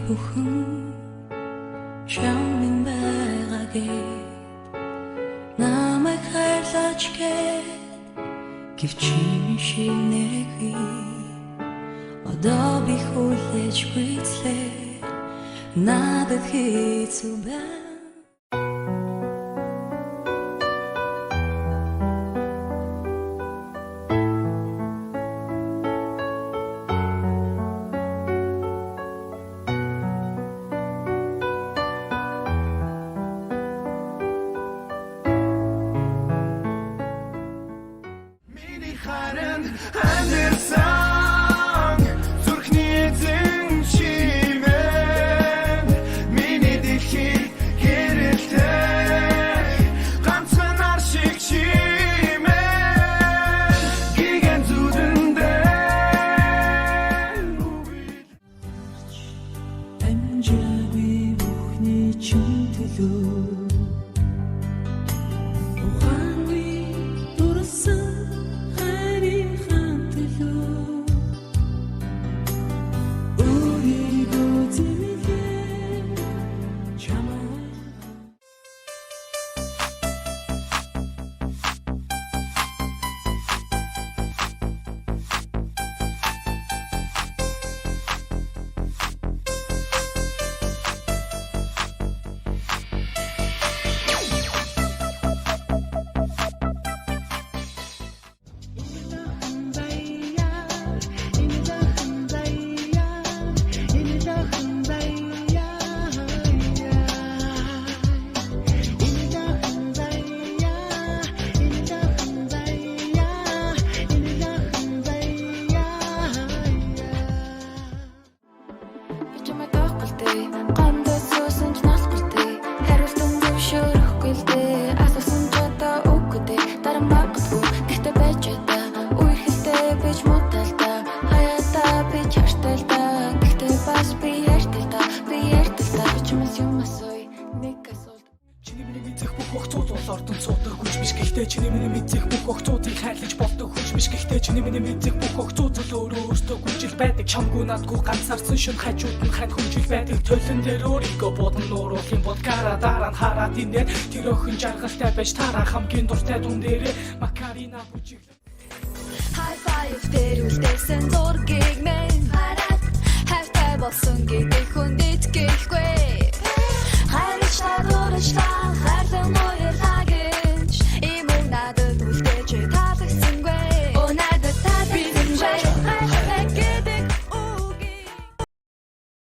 бүхэн чамын байгаагээ намайг хайрлаач гээд гэвчин шинэгүй одоо би хүлээж гүйцлээ надад хэцүү байна. Anderson зүрхний эзэн чимээ миний дэлхий гэрэлтэй ганцхан ар шиг чимээ гигэн зүдэндээ амжаагүй бүхний чинь төлөө Ордон цуудаг хүч биш гэхдээ чиний миний мэдэх бүх огцуудыг хайрлаж болдог хүч биш гэхдээ чиний миний мэдэх бүх огцууд л өөрөө өөртөө хүчил байдаг чамгүй надгүй ганцаарсан шүн хажууд нь хань хүчил байдаг төлөн дээр өөрийгөө бодон нууруулах юм бол гара дараа нь хараад инээр тэр охин жаргалтай байж тараа хамгийн дуртай дүн дээрээ макарина бүжиг High five дээр үлдээсэн зургийг